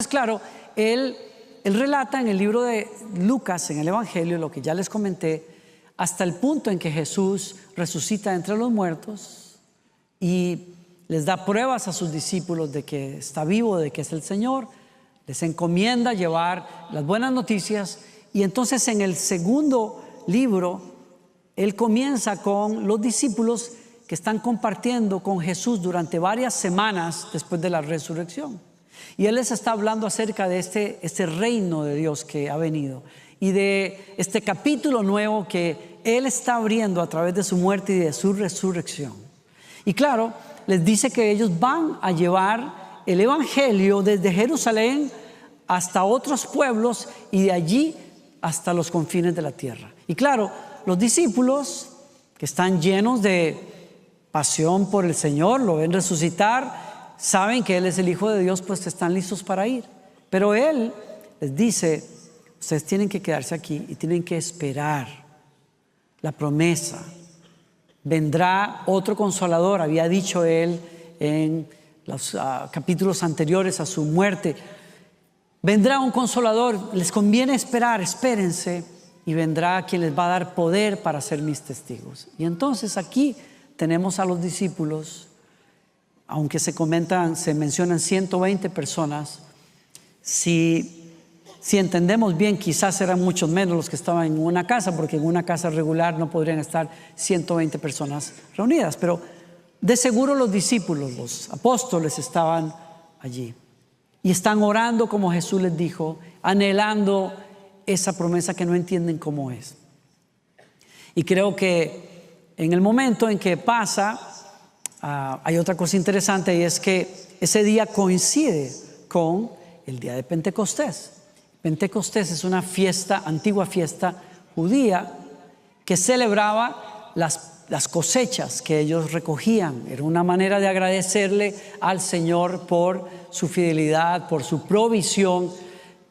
Claro, él relata en el libro de Lucas, en el Evangelio, lo que ya les comenté, hasta el punto en que Jesús resucita entre los muertos y les da pruebas a sus discípulos de que está vivo, de que es el Señor. Les encomienda llevar las buenas noticias. Y entonces en el segundo libro, él comienza con los discípulos que están compartiendo con Jesús durante varias semanas después de la resurrección. Y él les está hablando acerca de este reino de Dios que ha venido y de este capítulo nuevo que él está abriendo a través de su muerte y de su resurrección. Y claro, les dice que ellos van a llevar el evangelio desde Jerusalén hasta otros pueblos y de allí hasta los confines de la tierra. Y claro, los discípulos que están llenos de pasión por el Señor, lo ven resucitar, saben que Él es el Hijo de Dios, pues están listos para ir. Pero Él les dice, ustedes tienen que quedarse aquí y tienen que esperar la promesa. Vendrá otro consolador, había dicho Él en los capítulos anteriores a su muerte. Vendrá un consolador, les conviene esperar, espérense, y vendrá quien les va a dar poder para ser mis testigos. Y entonces aquí tenemos a los discípulos. Aunque se mencionan 120 personas, si entendemos bien, quizás eran muchos menos los que estaban en una casa, porque en una casa regular no podrían estar 120 personas reunidas, pero de seguro los discípulos, los apóstoles estaban allí y están orando como Jesús les dijo, anhelando esa promesa que no entienden cómo es. Y creo que en el momento en que pasa, hay otra cosa interesante, y es que ese día coincide con el día de Pentecostés. Pentecostés es una fiesta, antigua fiesta judía, que celebraba las cosechas que ellos recogían. Era una manera de agradecerle al Señor por su fidelidad, por su provisión.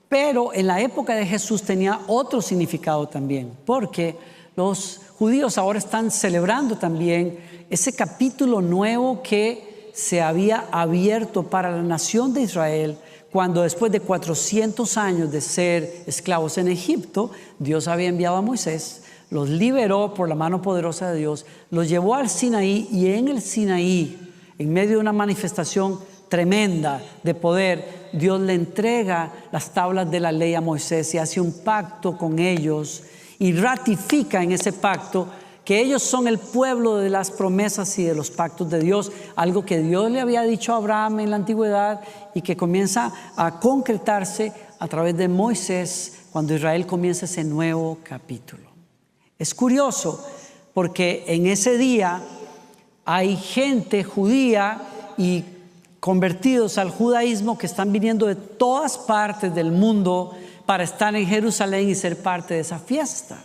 Pero en la época de Jesús tenía otro significado también, porque los judíos ahora están celebrando también ese capítulo nuevo que se había abierto para la nación de Israel cuando después de 400 años de ser esclavos en Egipto, Dios había enviado a Moisés, los liberó por la mano poderosa de Dios, los llevó al Sinaí, y en el Sinaí, en medio de una manifestación tremenda de poder, Dios le entrega las tablas de la ley a Moisés y hace un pacto con ellos y ratifica en ese pacto que ellos son el pueblo de las promesas y de los pactos de Dios, algo que Dios le había dicho a Abraham en la antigüedad y que comienza a concretarse a través de Moisés cuando Israel comienza ese nuevo capítulo. Es curioso porque en ese día hay gente judía y convertidos al judaísmo que están viniendo de todas partes del mundo para estar en Jerusalén y ser parte de esa fiesta.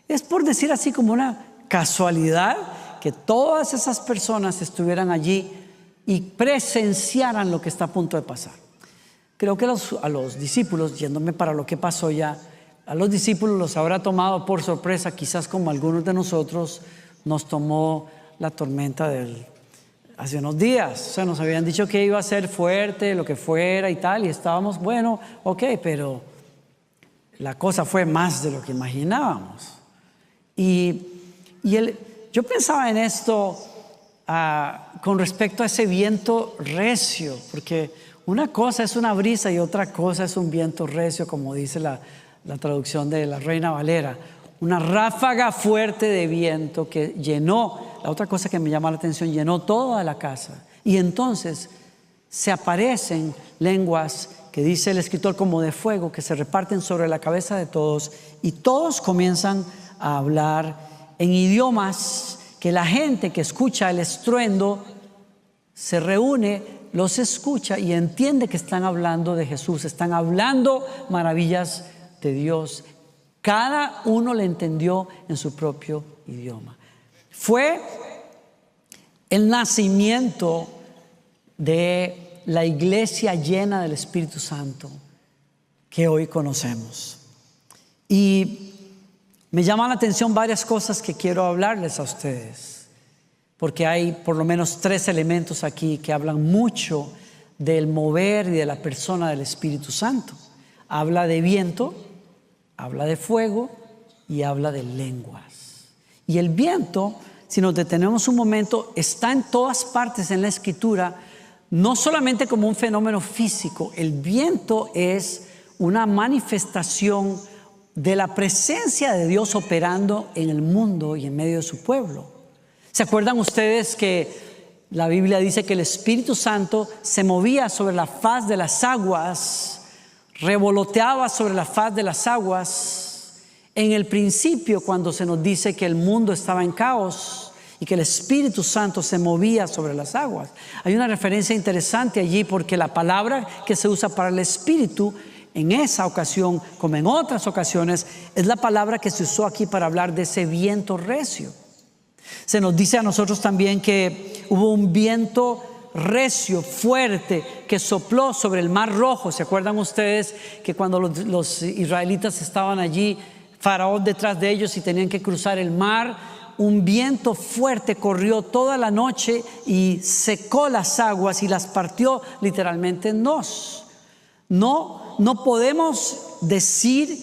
Es por decir así como una casualidad que todas esas personas estuvieran allí y presenciaran lo que está a punto de pasar. Creo que a los discípulos, yéndome para lo que pasó ya, a los discípulos los habrá tomado por sorpresa, quizás como algunos de nosotros nos tomó la tormenta hace unos días. O sea, nos habían dicho que iba a ser fuerte, lo que fuera y tal, y estábamos, bueno, ok, pero la cosa fue más de lo que imaginábamos. Yo pensaba en esto con respecto a ese viento recio, porque una cosa es una brisa y otra cosa es un viento recio, como dice la traducción de la Reina Valera. Una ráfaga fuerte de viento que llenó, la otra cosa que me llama la atención, llenó toda la casa. Y entonces se aparecen lenguas que dice el escritor como de fuego, que se reparten sobre la cabeza de todos, y todos comienzan a hablar en idiomas que la gente que escucha el estruendo se reúne, los escucha y entiende que están hablando de Jesús, están hablando maravillas de Dios. Cada uno le entendió en su propio idioma. Fue el nacimiento de la iglesia llena del Espíritu Santo que hoy conocemos. Y me llaman la atención varias cosas que quiero hablarles a ustedes, porque hay por lo menos 3 elementos aquí que hablan mucho del mover y de la persona del Espíritu Santo. Habla de viento, habla de fuego y habla de lenguas. Y el viento, si nos detenemos un momento, está en todas partes en la Escritura, no solamente como un fenómeno físico. El viento es una manifestación de la presencia de Dios operando en el mundo y en medio de su pueblo. ¿Se acuerdan ustedes que la Biblia dice que el Espíritu Santo se movía sobre la faz de las aguas, revoloteaba sobre la faz de las aguas? En el principio, cuando se nos dice que el mundo estaba en caos y que el Espíritu Santo se movía sobre las aguas, hay una referencia interesante allí, porque la palabra que se usa para el Espíritu en esa ocasión, como en otras ocasiones, es la palabra que se usó aquí para hablar de ese viento recio. Se nos dice a nosotros también que hubo un viento recio, fuerte, que sopló sobre el Mar Rojo. ¿Se acuerdan ustedes que cuando los israelitas estaban allí, Faraón detrás de ellos y tenían que cruzar el mar, un viento fuerte corrió toda la noche y secó las aguas y las partió literalmente en dos? No podemos decir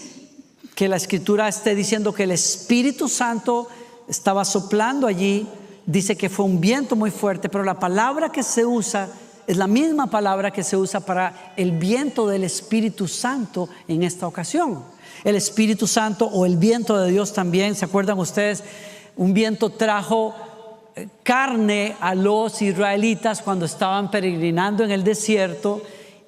que la Escritura esté diciendo que el Espíritu Santo estaba soplando allí. Dice que fue un viento muy fuerte, pero la palabra que se usa es la misma palabra que se usa para el viento del Espíritu Santo en esta ocasión. El Espíritu Santo, o el viento de Dios también, ¿se acuerdan ustedes? Un viento trajo carne a los israelitas cuando estaban peregrinando en el desierto,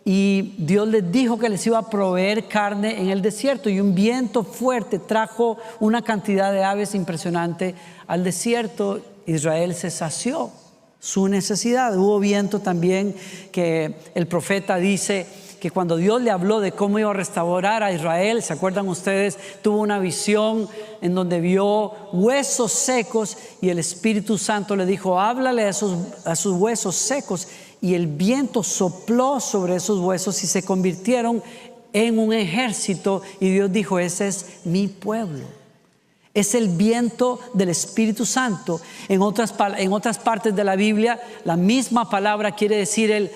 y Dios les dijo que les iba a proveer carne en el desierto, y un viento fuerte trajo una cantidad de aves impresionante al desierto. Israel se sació su necesidad. Hubo viento también que el profeta dice que cuando Dios le habló de cómo iba a restaurar a Israel, ¿se acuerdan ustedes? Tuvo una visión en donde vio huesos secos, y el Espíritu Santo le dijo: háblale a sus huesos secos. Y el viento sopló sobre esos huesos y se convirtieron en un ejército, y Dios dijo: ese es mi pueblo. Es el viento del Espíritu Santo. En otras partes de la Biblia, la misma palabra quiere decir el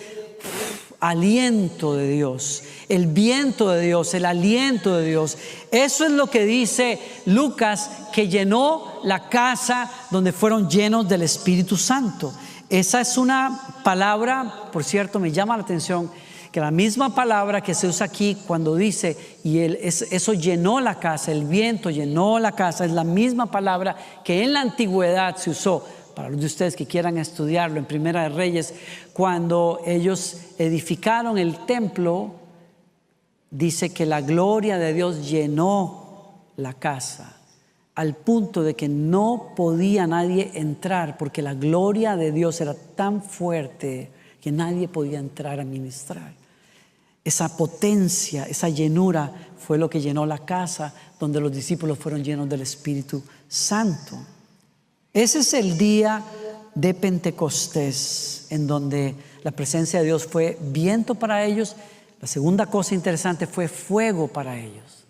aliento de Dios, el viento de Dios, el aliento de Dios. Eso es lo que dice Lucas, que llenó la casa donde fueron llenos del Espíritu Santo. Esa es una palabra, por cierto, me llama la atención que la misma palabra que se usa aquí cuando dice eso llenó la casa, el viento llenó la casa, es la misma palabra que en la antigüedad se usó. Para los de ustedes que quieran estudiarlo, en Primera de Reyes, cuando ellos edificaron el templo, dice que la gloria de Dios llenó la casa, al punto de que no podía nadie entrar, porque la gloria de Dios era tan fuerte que nadie podía entrar a ministrar. Esa potencia, esa llenura fue lo que llenó la casa donde los discípulos fueron llenos del Espíritu Santo. Ese es el día de Pentecostés, en donde la presencia de Dios fue viento para ellos. La segunda cosa interesante fue fuego para ellos.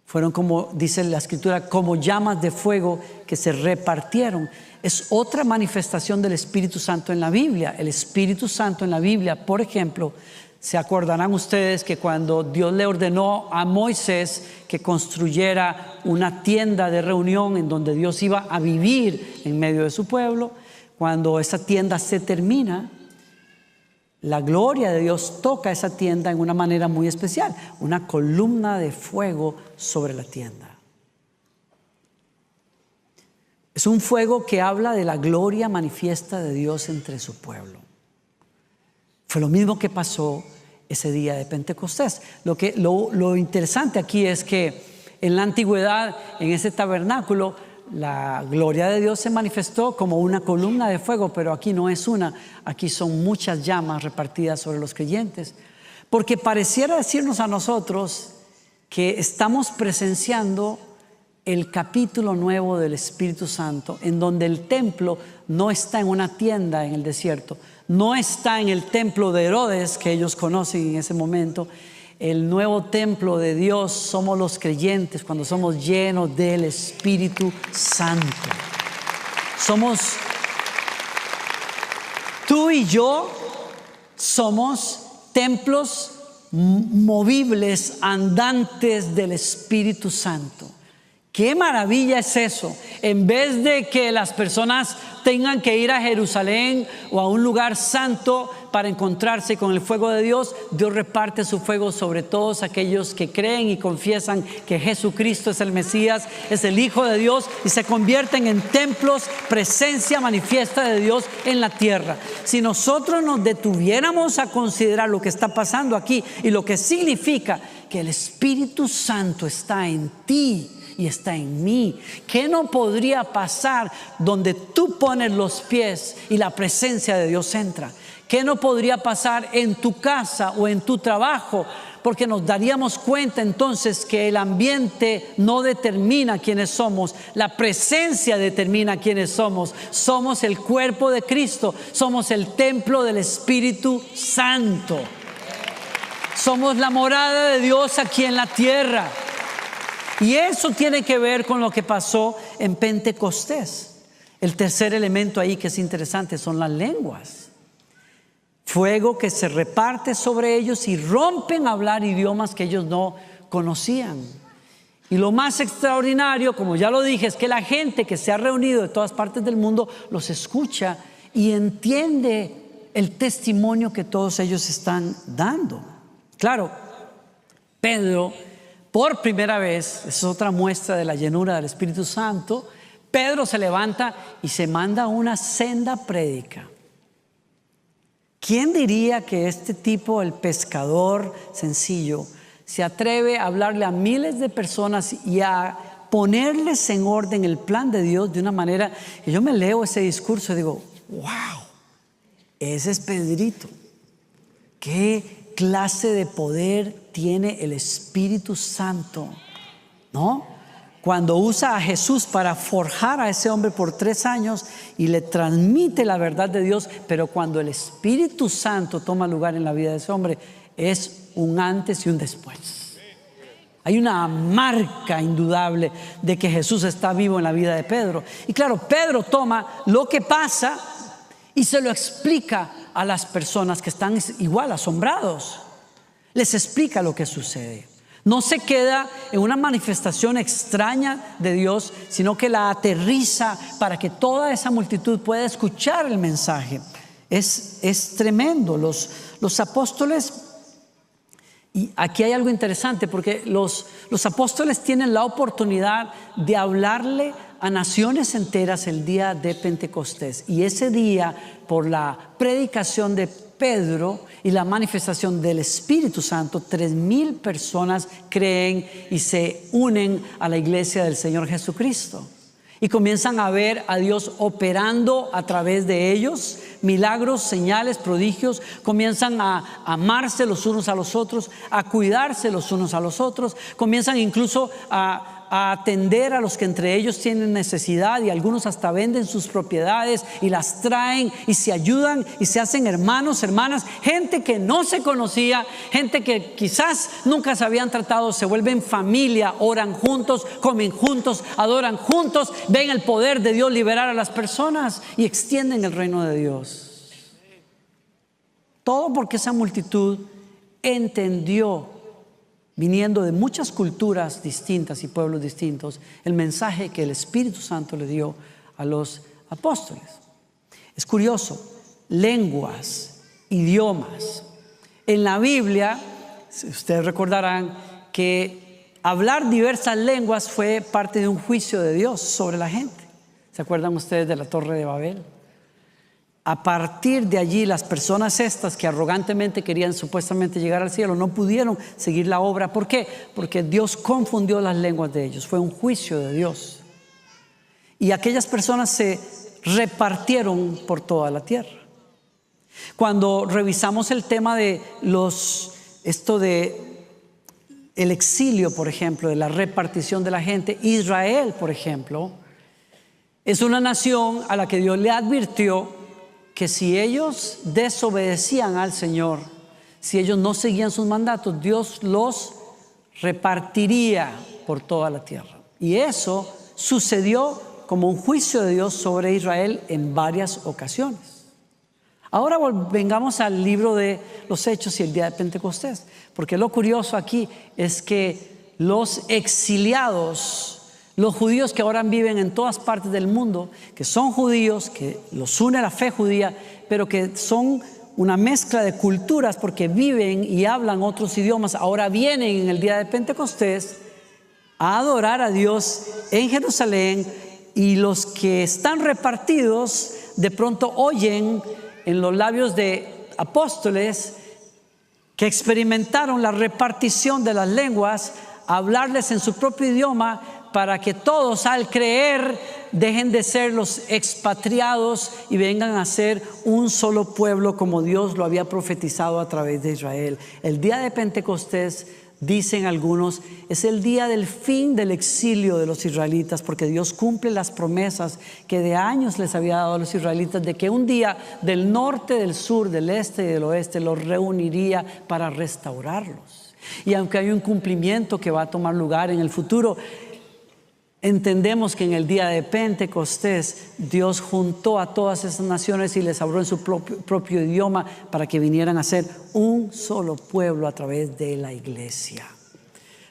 Fueron, como dice la Escritura, como llamas de fuego que se repartieron. Es otra manifestación del Espíritu Santo en la Biblia. El Espíritu Santo en la Biblia, por ejemplo, se acordarán ustedes que cuando Dios le ordenó a Moisés que construyera una tienda de reunión en donde Dios iba a vivir en medio de su pueblo, cuando esa tienda se termina, la gloria de Dios toca esa tienda en una manera muy especial, una columna de fuego sobre la tienda. Es un fuego que habla de la gloria manifiesta de Dios entre su pueblo. Fue lo mismo que pasó ese día de Pentecostés. Lo interesante aquí es que en la antigüedad, en ese tabernáculo, la gloria de Dios se manifestó como una columna de fuego, pero aquí no es una, aquí son muchas llamas repartidas sobre los creyentes, porque pareciera decirnos a nosotros que estamos presenciando el capítulo nuevo del Espíritu Santo, en donde el templo no está en una tienda en el desierto, no está en el templo de Herodes que ellos conocen en ese momento. El nuevo templo de Dios somos los creyentes cuando somos llenos del Espíritu Santo. Somos tú y yo somos templos movibles, andantes del Espíritu Santo. ¡Qué maravilla es eso! En vez de que las personas tengan que ir a Jerusalén o a un lugar santo para encontrarse con el fuego de Dios, Dios reparte su fuego sobre todos aquellos que creen y confiesan que Jesucristo es el Mesías, es el Hijo de Dios, y se convierten en templos, presencia manifiesta de Dios en la tierra. Si nosotros nos detuviéramos a considerar lo que está pasando aquí y lo que significa que el Espíritu Santo está en ti y está en mí, ¿qué no podría pasar donde tú pones los pies y la presencia de Dios entra? ¿Qué no podría pasar en tu casa o en tu trabajo? Porque nos daríamos cuenta entonces que el ambiente no determina quiénes somos, la presencia determina quiénes somos. Somos el cuerpo de Cristo, somos el templo del Espíritu Santo. Somos la morada de Dios aquí en la tierra. Y eso tiene que ver con lo que pasó en Pentecostés. El tercer elemento ahí que es interesante son las lenguas. Fuego que se reparte sobre ellos y rompen a hablar idiomas que ellos no conocían. Y lo más extraordinario, como ya lo dije, es que la gente que se ha reunido de todas partes del mundo los escucha y entiende el testimonio que todos ellos están dando. Claro, Pedro, por primera vez, es otra muestra de la llenura del Espíritu Santo, Pedro se levanta y se manda una senda prédica. ¿Quién diría que este tipo, el pescador sencillo, se atreve a hablarle a miles de personas y a ponerles en orden el plan de Dios de una manera que yo me leo ese discurso y digo, wow, ese es Pedrito? ¿Qué clase de poder tiene el Espíritu Santo? ¿No? Cuando usa a Jesús para forjar a ese hombre por 3 años y le transmite la verdad de Dios, pero cuando el Espíritu Santo toma lugar en la vida de ese hombre, es un antes y un después. Hay una marca indudable de que Jesús está vivo en la vida de Pedro. Y claro, Pedro toma lo que pasa y se lo explica a las personas que están igual asombrados. Les explica lo que sucede. No se queda en una manifestación extraña de Dios, sino que la aterriza para que toda esa multitud pueda escuchar el mensaje. Es tremendo. Los apóstoles, y aquí hay algo interesante, porque los apóstoles tienen la oportunidad de hablarle a naciones enteras el día de Pentecostés. Y ese día, por la predicación de Pedro y la manifestación del Espíritu Santo, 3,000 personas creen y se unen a la iglesia del Señor Jesucristo. Y comienzan a ver a Dios operando a través de ellos, milagros, señales, prodigios. Comienzan a amarse los unos a los otros, a cuidarse los unos a los otros. Comienzan incluso a atender a los que entre ellos tienen necesidad, y algunos hasta venden sus propiedades y las traen y se ayudan y se hacen hermanos, hermanas. Gente que no se conocía, gente que quizás nunca se habían tratado, se vuelven familia, oran juntos, comen juntos, adoran juntos, ven el poder de Dios liberar a las personas y extienden el reino de Dios. Todo porque esa multitud entendió, viniendo de muchas culturas distintas y pueblos distintos, el mensaje que el Espíritu Santo le dio a los apóstoles. Es curioso, lenguas, idiomas. En la Biblia, ustedes recordarán que hablar diversas lenguas fue parte de un juicio de Dios sobre la gente. ¿Se acuerdan ustedes de la Torre de Babel? A partir de allí, las personas estas que arrogantemente querían supuestamente llegar al cielo no pudieron seguir la obra. ¿Por qué? Porque Dios confundió las lenguas de ellos. Fue un juicio de Dios. Y aquellas personas se repartieron por toda la tierra. Cuando revisamos el tema de el exilio, por ejemplo, de la repartición de la gente, Israel, por ejemplo, es una nación a la que Dios le advirtió que si ellos desobedecían al Señor, si ellos no seguían sus mandatos, Dios los repartiría por toda la tierra. Y eso sucedió como un juicio de Dios sobre Israel en varias ocasiones. Ahora vengamos al libro de los Hechos y el día de Pentecostés, porque lo curioso aquí es que los exiliados, los judíos que ahora viven en todas partes del mundo, que son judíos, que los une la fe judía, pero que son una mezcla de culturas porque viven y hablan otros idiomas, ahora vienen en el día de Pentecostés a adorar a Dios en Jerusalén, y los que están repartidos de pronto oyen en los labios de apóstoles que experimentaron la repartición de las lenguas, hablarles en su propio idioma, para que todos al creer dejen de ser los expatriados y vengan a ser un solo pueblo como Dios lo había profetizado a través de Israel. El día de Pentecostés, dicen algunos, es el día del fin del exilio de los israelitas, porque Dios cumple las promesas que de años les había dado a los israelitas, de que un día del norte, del sur, del este y del oeste los reuniría para restaurarlos. Y aunque hay un cumplimiento que va a tomar lugar en el futuro, entendemos que en el día de Pentecostés Dios juntó a todas esas naciones y les habló en su propio idioma para que vinieran a ser un solo pueblo a través de la iglesia.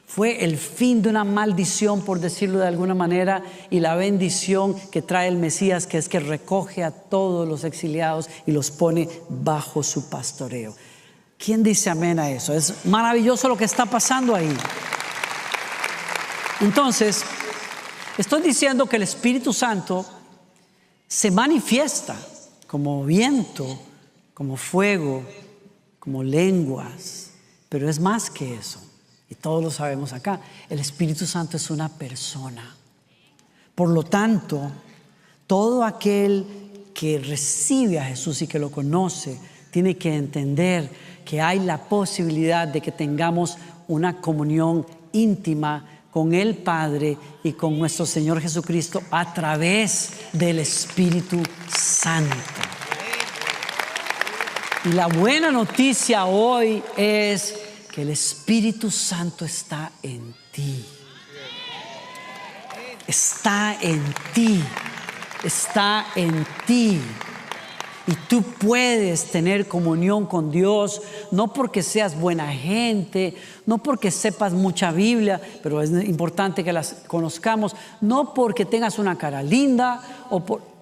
Fue el fin de una maldición, por decirlo de alguna manera, y la bendición que trae el Mesías, que es que recoge a todos los exiliados y los pone bajo su pastoreo. ¿Quién dice amén a eso? Es maravilloso lo que está pasando ahí. Entonces, estoy diciendo que el Espíritu Santo se manifiesta como viento, como fuego, como lenguas, pero es más que eso. Y todos lo sabemos acá. El Espíritu Santo es una persona. Por lo tanto, todo aquel que recibe a Jesús y que lo conoce, tiene que entender que hay la posibilidad de que tengamos una comunión íntima con el Padre y con nuestro Señor Jesucristo a través del Espíritu Santo. Y la buena noticia hoy es que el Espíritu Santo está en ti. Está en ti. Está en ti. Y tú puedes tener comunión con Dios, no porque seas buena gente, no porque sepas mucha Biblia, pero es importante que las conozcamos, no porque tengas una cara linda,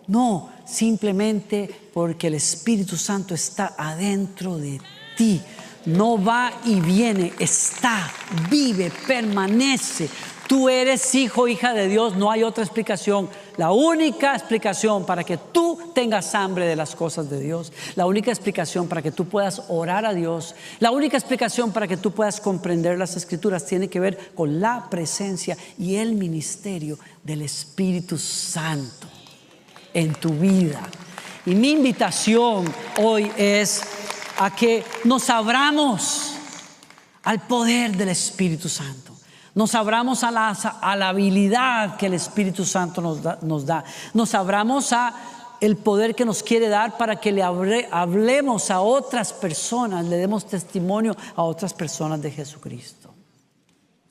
no, simplemente porque el Espíritu Santo está adentro de ti. No va y viene, está, vive, permanece. Tú eres hijo, hija de Dios, no hay otra explicación. La única explicación para que tú tengas hambre de las cosas de Dios, la única explicación para que tú puedas orar a Dios, la única explicación para que tú puedas comprender las Escrituras tiene que ver con la presencia y el ministerio del Espíritu Santo en tu vida. Y mi invitación hoy es a que nos abramos al poder del Espíritu Santo. Nos abramos a la habilidad que el Espíritu Santo nos da. Nos abramos a el poder que nos quiere dar para que le hablemos a otras personas, le demos testimonio a otras personas de Jesucristo.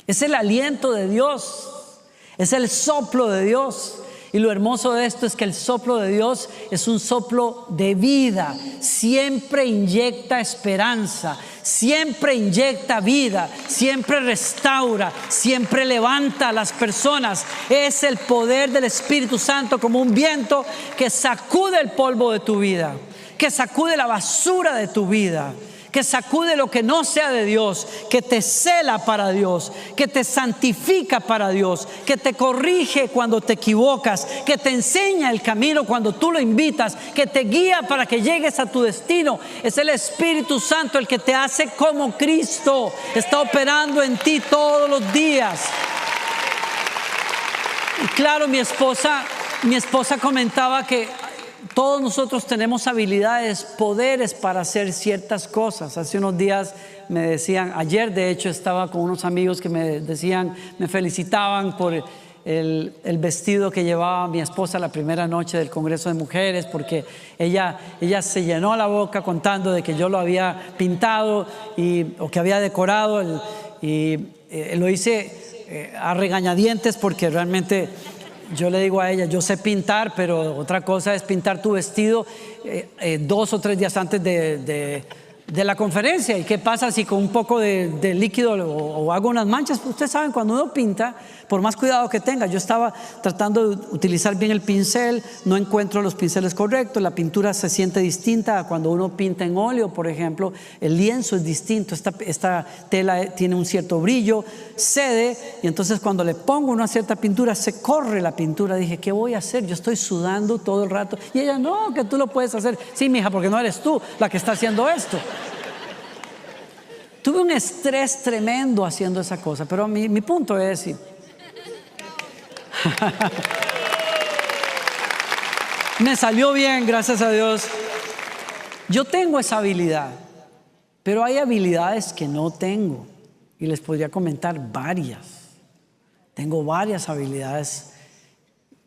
Es el aliento de Dios, es el soplo de Dios. Y lo hermoso de esto es que el soplo de Dios es un soplo de vida. Siempre inyecta esperanza, siempre inyecta vida, siempre restaura, siempre levanta a las personas. Es el poder del Espíritu Santo como un viento que sacude el polvo de tu vida, que sacude la basura de tu vida, que sacude lo que no sea de Dios, que te cela para Dios, que te santifica para Dios, que te corrige cuando te equivocas, que te enseña el camino cuando tú lo invitas, que te guía para que llegues a tu destino. Es el Espíritu Santo el que te hace como Cristo. Está operando en ti todos los días. Y claro, mi esposa comentaba que todos nosotros tenemos habilidades, poderes para hacer ciertas cosas. Hace unos días me decían, ayer de hecho estaba con unos amigos que me decían, me felicitaban por el vestido que llevaba mi esposa la primera noche del Congreso de Mujeres, porque ella se llenó la boca contando de que yo lo había pintado o que había decorado, y lo hice a regañadientes porque realmente yo le digo a ella, yo sé pintar, pero otra cosa es pintar tu vestido 2 o 3 días antes de la conferencia. ¿Y qué pasa si con un poco de líquido o hago unas manchas? Pues ustedes saben, cuando uno pinta, por más cuidado que tenga, yo estaba tratando de utilizar bien el pincel, no encuentro los pinceles correctos, la pintura se siente distinta a cuando uno pinta en óleo, por ejemplo, el lienzo es distinto, esta tela tiene un cierto brillo, cede, y entonces cuando le pongo una cierta pintura, se corre la pintura. Dije, ¿qué voy a hacer? Yo estoy sudando todo el rato. Y ella, no, que tú lo puedes hacer. Sí, mija, porque no eres tú la que está haciendo esto. Tuve un estrés tremendo haciendo esa cosa, pero mi punto es, me salió bien, gracias a Dios. Yo tengo esa habilidad, pero hay habilidades que no tengo, y les podría comentar varias. Tengo varias habilidades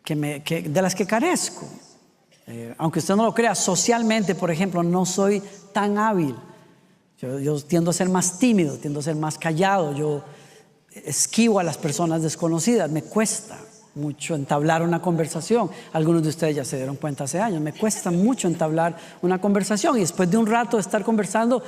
de las que carezco. Aunque usted no lo crea, socialmente, por ejemplo, no soy tan hábil. Yo tiendo a ser más tímido, tiendo a ser más callado, yo esquivo a las personas desconocidas, me cuesta mucho entablar una conversación. Algunos de ustedes ya se dieron cuenta hace años, me cuesta mucho entablar una conversación, y después de un rato de estar conversando,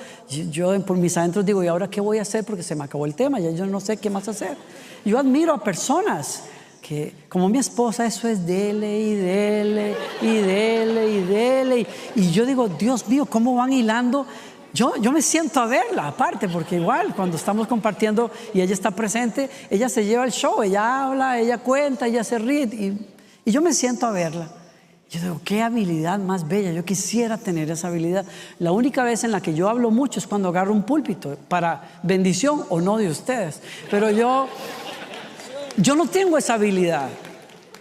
yo por mis adentros digo, ¿y ahora qué voy a hacer? Porque se me acabó el tema, ya yo no sé qué más hacer. Yo admiro a personas que, como mi esposa, eso es dele y dele y dele y dele, y yo digo, Dios mío, ¿cómo van hilando? Yo me siento a verla aparte, porque igual cuando estamos compartiendo y ella está presente, ella se lleva el show, ella habla, ella cuenta, ella se ríe, y yo me siento a verla. Yo digo, qué habilidad más bella, yo quisiera tener esa habilidad. La única vez en la que yo hablo mucho es cuando agarro un púlpito, para bendición o no de ustedes, pero yo no tengo esa habilidad.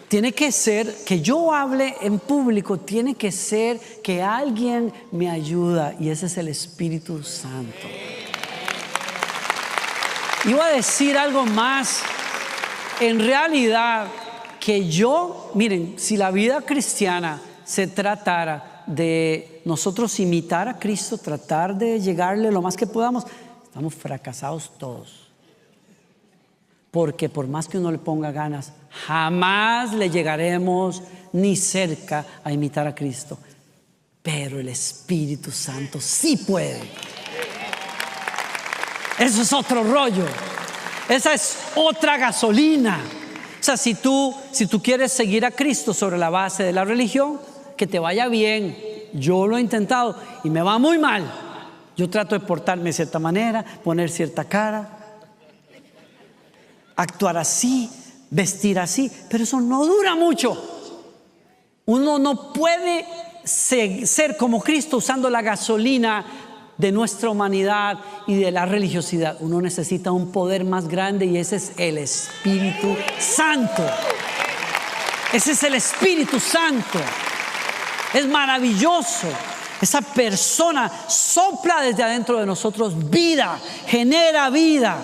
Tiene que ser que yo hable en público, tiene que ser que alguien me ayuda, y ese es el Espíritu Santo. Iba a decir algo más. En realidad, miren, si la vida cristiana se tratara de nosotros imitar a Cristo, tratar de llegarle lo más que podamos, estamos fracasados todos. Porque por más que uno le ponga ganas, jamás le llegaremos ni cerca a imitar a Cristo. Pero el Espíritu Santo sí puede. Eso es otro rollo. Esa es otra gasolina. O sea, si tú quieres seguir a Cristo sobre la base de la religión, que te vaya bien. Yo lo he intentado y me va muy mal. Yo trato de portarme de cierta manera, poner cierta cara, actuar así, vestir así, pero eso no dura mucho. Uno no puede ser como Cristo usando la gasolina de nuestra humanidad y de la religiosidad. Uno necesita un poder más grande, y ese es el Espíritu Santo. Ese es el Espíritu Santo. Es maravilloso. Esa persona sopla desde adentro de nosotros vida, genera vida.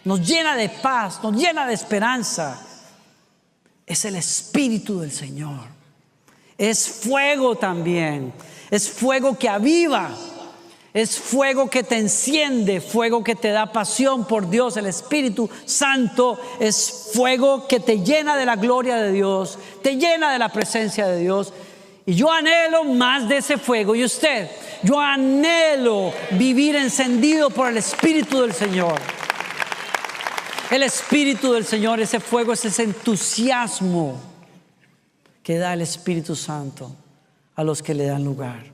Nos llena de paz, nos llena de esperanza. Es el Espíritu del Señor. Es fuego también. Es fuego que aviva. Es fuego que te enciende, fuego que te da pasión por Dios. El Espíritu Santo es fuego que te llena de la gloria de Dios, te llena de la presencia de Dios. Y yo anhelo más de ese fuego. ¿Y usted? Yo anhelo vivir encendido por el Espíritu del Señor. El Espíritu del Señor, ese fuego, es ese entusiasmo que da el Espíritu Santo a los que le dan lugar.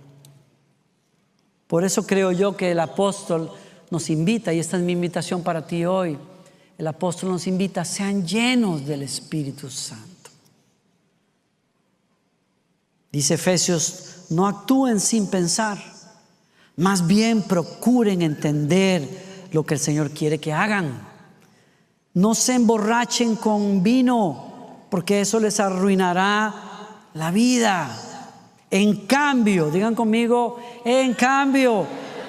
Por eso creo yo que el apóstol nos invita, y esta es mi invitación para ti hoy. El apóstol nos invita: sean llenos del Espíritu Santo. Dice Efesios: no actúen sin pensar, más bien procuren entender lo que el Señor quiere que hagan. No se emborrachen con vino, porque eso les arruinará la vida. En cambio, digan conmigo, en cambio,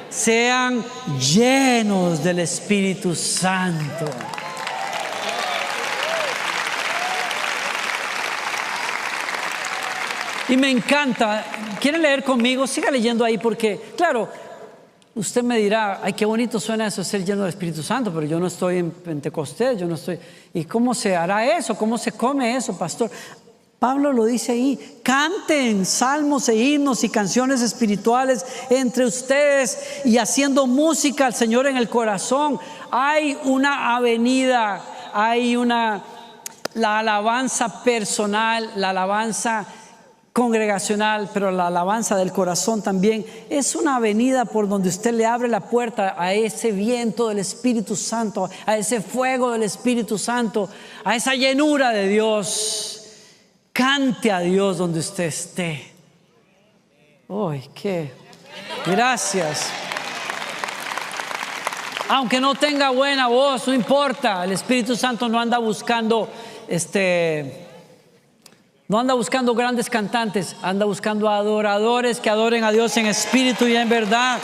sean llenos del Espíritu Santo. Y me encanta. ¿Quieren leer conmigo? Siga leyendo ahí, porque claro, Usted me dirá, ay, qué bonito suena eso, ser lleno del Espíritu Santo, pero yo no estoy en Pentecostés, yo no estoy. ¿Y cómo se hará eso? ¿Cómo se come eso, pastor? Pablo lo dice ahí: canten salmos e himnos y canciones espirituales entre ustedes y haciendo música al Señor en el corazón. Hay una avenida, la alabanza personal, la alabanza congregacional, pero la alabanza del corazón también es una avenida por donde usted le abre la puerta a ese viento del Espíritu Santo, a ese fuego del Espíritu Santo, a esa llenura de Dios. Cante a Dios donde usted esté. ¡Ay, qué! Gracias. Aunque no tenga buena voz, no importa. El Espíritu Santo no anda buscando no anda buscando grandes cantantes, anda buscando adoradores que adoren a Dios en espíritu y en verdad.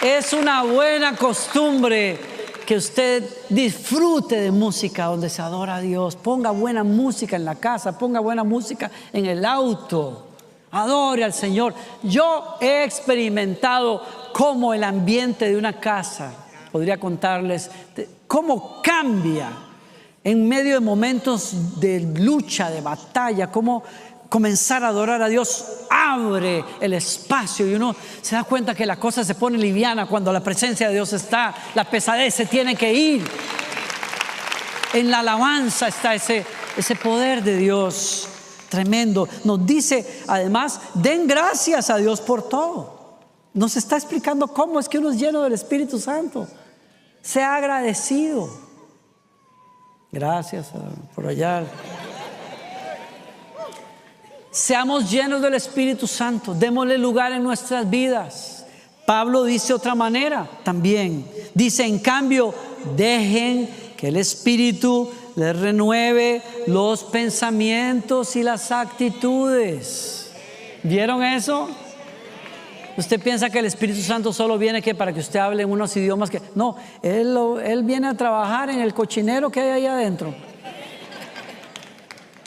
Es una buena costumbre que usted disfrute de música donde se adora a Dios. Ponga buena música en la casa, ponga buena música en el auto. Adore al Señor. Yo he experimentado cómo el ambiente de una casa, podría contarles cómo cambia en medio de momentos de lucha, de batalla, cómo comenzar a adorar a Dios abre el espacio y uno se da cuenta que la cosa se pone liviana cuando la presencia de Dios está. La pesadez se tiene que ir. En la alabanza está ese poder de Dios tremendo. Nos dice además: den gracias a Dios por todo. Nos está explicando cómo es que uno es lleno del Espíritu Santo. Sea agradecido. Gracias por allá. Seamos llenos del Espíritu Santo. Démosle lugar en nuestras vidas. Pablo dice otra manera también. Dice: en cambio, dejen que el Espíritu les renueve los pensamientos y las actitudes. ¿Vieron eso? Usted piensa que el Espíritu Santo solo viene para que usted hable en unos idiomas que no, Él viene a trabajar en el cochinero que hay ahí adentro.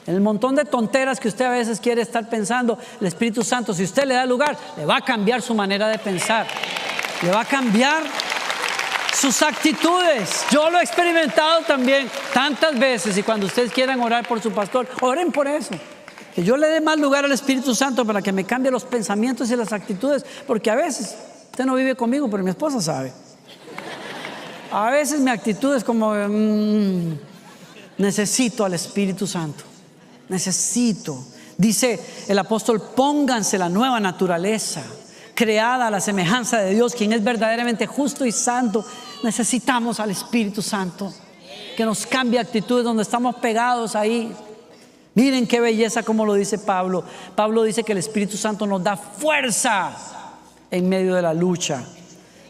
El montón de tonteras que usted a veces quiere estar pensando, el Espíritu Santo, si usted le da lugar, le va a cambiar su manera de pensar, le va a cambiar sus actitudes. Yo lo he experimentado también tantas veces, y cuando ustedes quieran orar por su pastor, oren por eso. Que yo le dé más lugar al Espíritu Santo para que me cambie los pensamientos y las actitudes, porque a veces, usted no vive conmigo, pero mi esposa sabe. A veces mi actitud es como, necesito al Espíritu Santo, necesito. Dice el apóstol: pónganse la nueva naturaleza, creada a la semejanza de Dios, quien es verdaderamente justo y santo. Necesitamos al Espíritu Santo, que nos cambie actitudes donde estamos pegados ahí. Miren qué belleza como lo dice Pablo. Pablo dice que el Espíritu Santo nos da fuerza en medio de la lucha.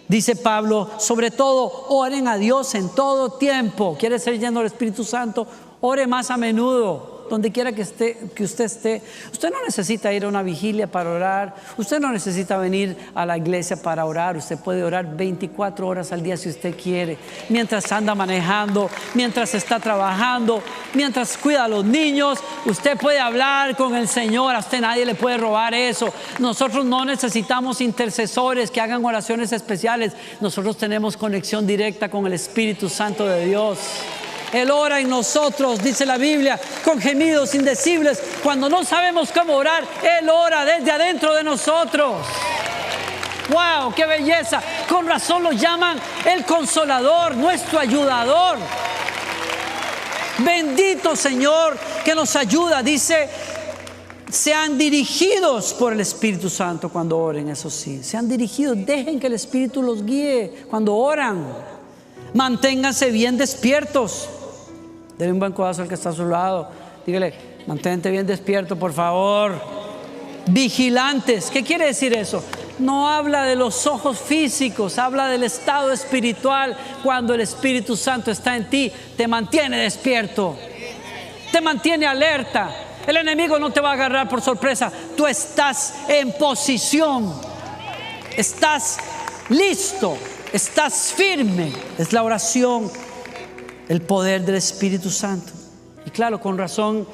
Dice Pablo: sobre todo, oren a Dios en todo tiempo. ¿Quiere ser lleno del Espíritu Santo? Ore más a menudo. Donde quiera que usted esté. Usted no necesita ir a una vigilia para orar. Usted no necesita venir a la iglesia para orar. Usted puede orar 24 horas al día si usted quiere. Mientras anda manejando, mientras está trabajando, mientras cuida a los niños, usted puede hablar con el Señor. A usted nadie le puede robar eso. Nosotros no necesitamos intercesores que hagan oraciones especiales. Nosotros tenemos conexión directa con el Espíritu Santo de Dios. Él ora en nosotros, dice la Biblia, con gemidos indecibles. Cuando no sabemos cómo orar, Él ora desde adentro de nosotros. ¡Wow! ¡Qué belleza! Con razón lo llaman el Consolador, nuestro ayudador. Bendito Señor que nos ayuda. Dice: sean dirigidos por el Espíritu Santo cuando oren. Eso sí, sean dirigidos. Dejen que el Espíritu los guíe cuando oran. Manténganse bien despiertos. Denle un buen codazo al que está a su lado. Dígale: mantente bien despierto, por favor. Vigilantes. ¿Qué quiere decir eso? No habla de los ojos físicos, habla del estado espiritual. Cuando el Espíritu Santo está en ti, te mantiene despierto, te mantiene alerta. El enemigo no te va a agarrar por sorpresa. Tú estás en posición, estás listo, estás firme. Es la oración, el poder del Espíritu Santo. Y claro, con razón,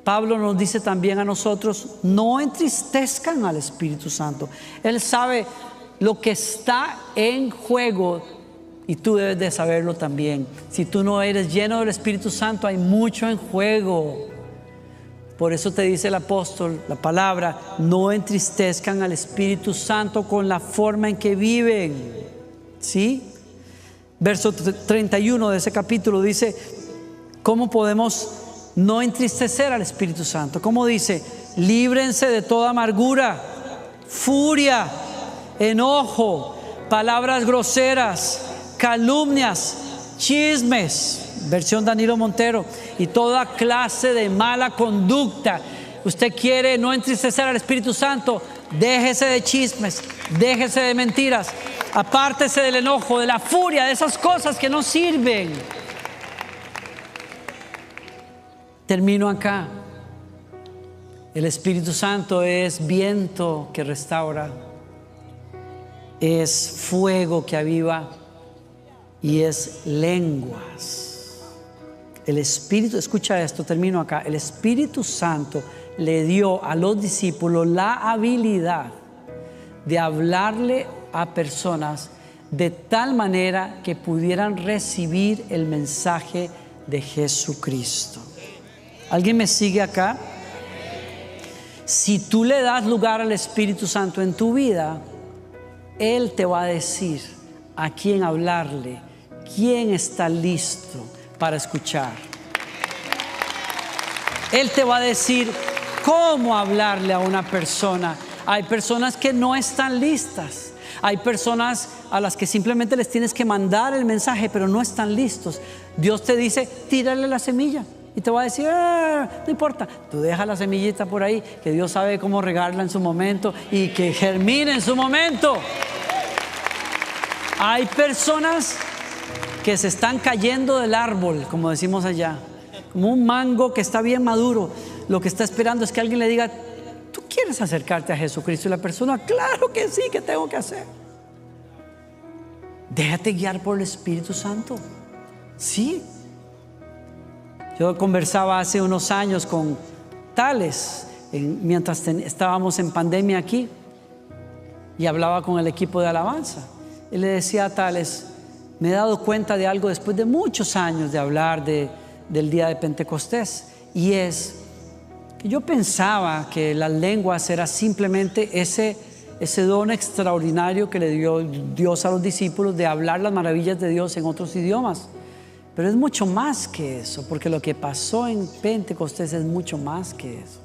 Pablo nos dice también a nosotros, no entristezcan al Espíritu Santo. Él sabe lo que está en juego y tú debes de saberlo también. Si tú no eres lleno del Espíritu Santo, hay mucho en juego. Por eso te dice el apóstol, la palabra, no entristezcan al Espíritu Santo con la forma en que viven. ¿Sí? Verso 31 de ese capítulo dice, ¿cómo podemos no entristecer al Espíritu Santo? ¿Cómo dice? Líbrense de toda amargura, furia, enojo, palabras groseras, calumnias, chismes, versión Danilo Montero, y toda clase de mala conducta. Usted quiere no entristecer al Espíritu Santo, déjese de chismes, déjese de mentiras, apártese del enojo, de la furia, de esas cosas que no sirven. Termino acá. El Espíritu Santo es viento que restaura, es fuego que aviva y es lenguas. El Espíritu, escucha esto, termino acá. El Espíritu Santo le dio a los discípulos la habilidad de hablarle a personas de tal manera que pudieran recibir el mensaje de Jesucristo. ¿Alguien me sigue acá? Si tú le das lugar al Espíritu Santo en tu vida, Él te va a decir a quién hablarle, quién está listo para escuchar. Él te va a decir cómo hablarle a una persona. Hay personas que no están listas. Hay personas a las que simplemente les tienes que mandar el mensaje, pero no están listos. Dios te dice, tírale la semilla. Y te va a decir, no importa, tú deja la semillita por ahí, que Dios sabe cómo regarla en su momento y que germine en su momento. Hay personas que se están cayendo del árbol, como decimos allá, como un mango que está bien maduro. Lo que está esperando es que alguien le diga, ¿tú quieres acercarte a Jesucristo? Y la persona, claro que sí, ¿qué tengo que hacer? Déjate guiar por el Espíritu Santo. Sí. Yo conversaba hace unos años con Tales, mientras estábamos en pandemia aquí, y hablaba con el equipo de alabanza. Y le decía a Tales, me he dado cuenta de algo después de muchos años de hablar del día de Pentecostés, y es que yo pensaba que las lenguas era simplemente ese don extraordinario que le dio Dios a los discípulos de hablar las maravillas de Dios en otros idiomas. Pero es mucho más que eso, porque lo que pasó en Pentecostés es mucho más que eso.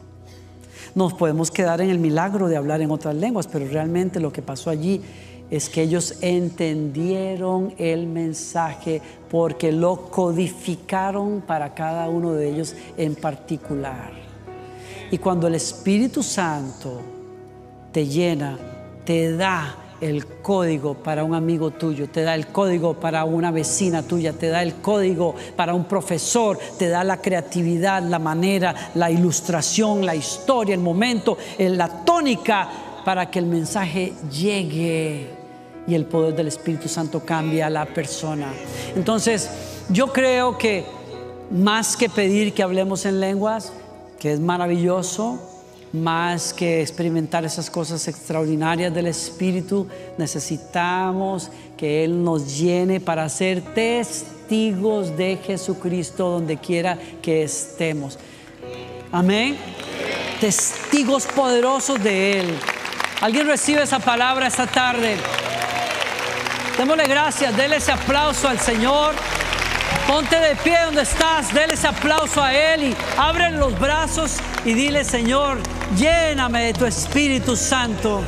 Nos podemos quedar en el milagro de hablar en otras lenguas, pero realmente lo que pasó allí es que ellos entendieron el mensaje porque lo codificaron para cada uno de ellos en particular. Y cuando el Espíritu Santo te llena, te da el código para un amigo tuyo, te da el código para una vecina tuya, te da el código para un profesor, te da la creatividad, la manera, la ilustración, la historia, el momento, la tónica para que el mensaje llegue y el poder del Espíritu Santo cambie a la persona. Entonces, yo creo que más que pedir que hablemos en lenguas, que es maravilloso, más que experimentar esas cosas extraordinarias del Espíritu, necesitamos que Él nos llene para ser testigos de Jesucristo donde quiera que estemos. Amén. Testigos poderosos de Él. ¿Alguien recibe esa palabra esta tarde? Démosle gracias, déle ese aplauso al Señor. Ponte de pie donde estás, déle ese aplauso a Él y abre los brazos y dile, Señor, lléname de tu Espíritu Santo.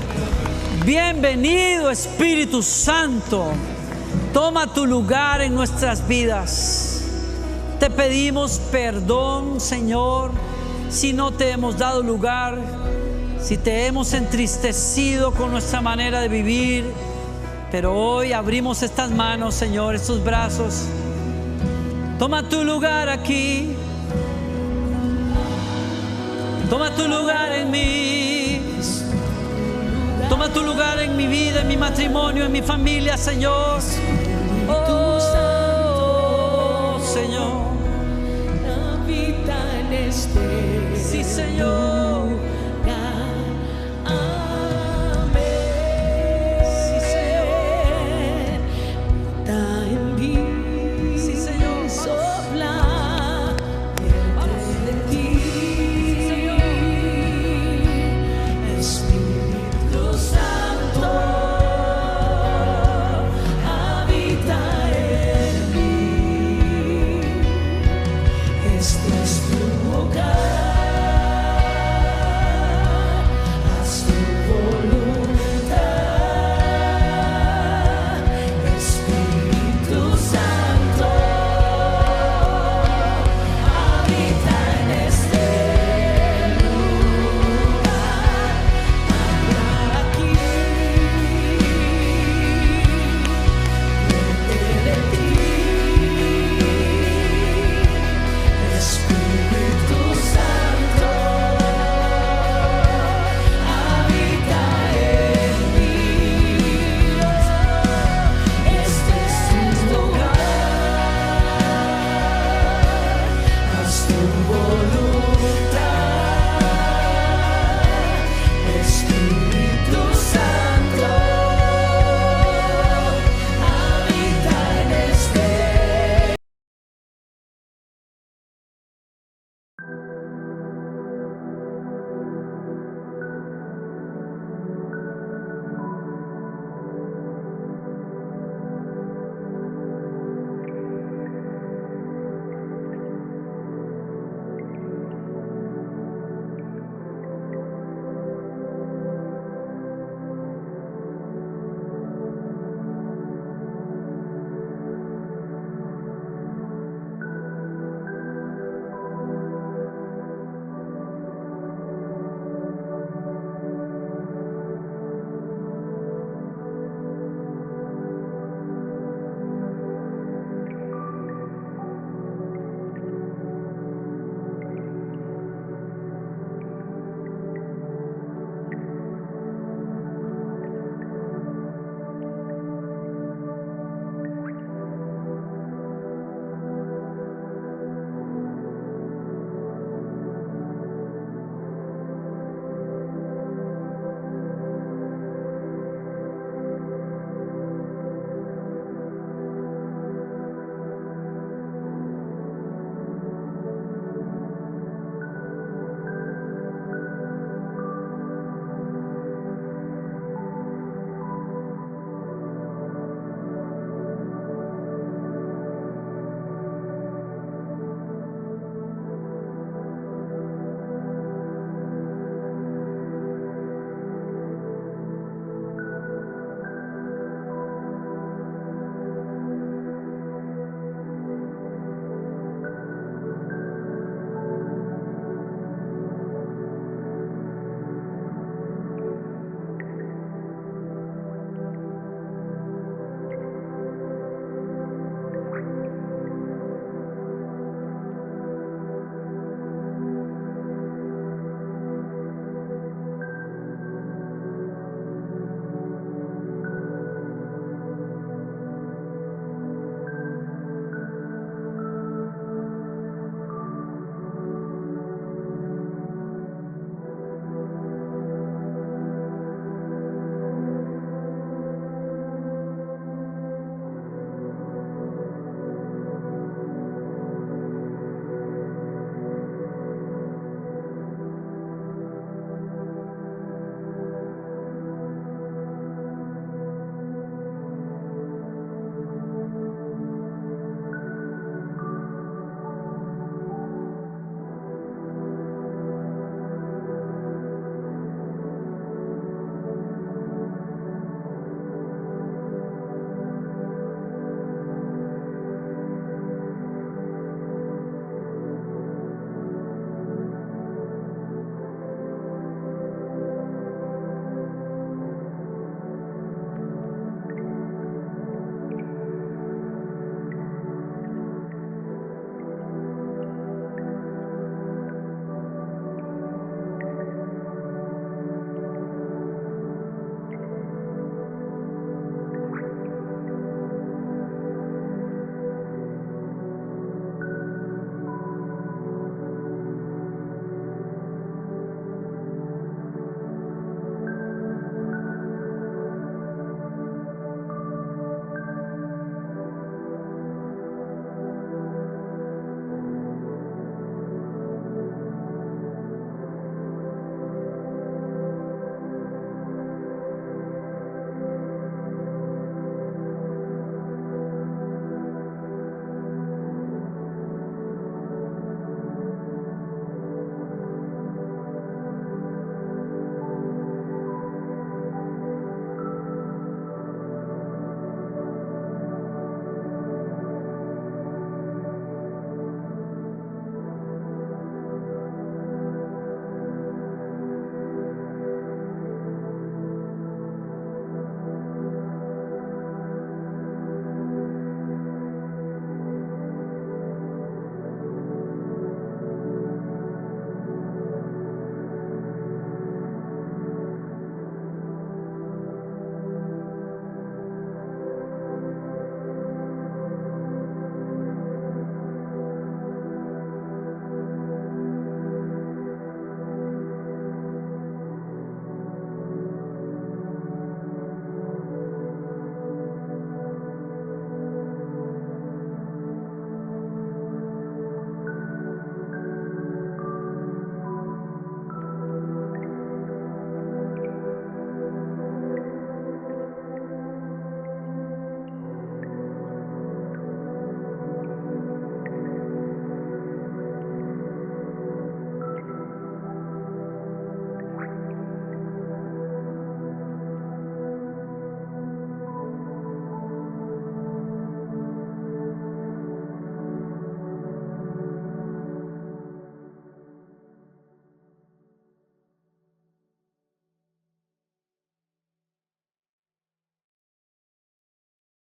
Bienvenido, Espíritu Santo. Toma tu lugar en nuestras vidas. Te pedimos perdón, Señor, si no te hemos dado lugar, si te hemos entristecido con nuestra manera de vivir. Pero hoy abrimos estas manos, Señor, estos brazos. Toma tu lugar aquí. Toma tu lugar en mí. Toma tu lugar en mi vida, en mi matrimonio, en mi familia, Señor. Oh, Señor. Habita en este Señor.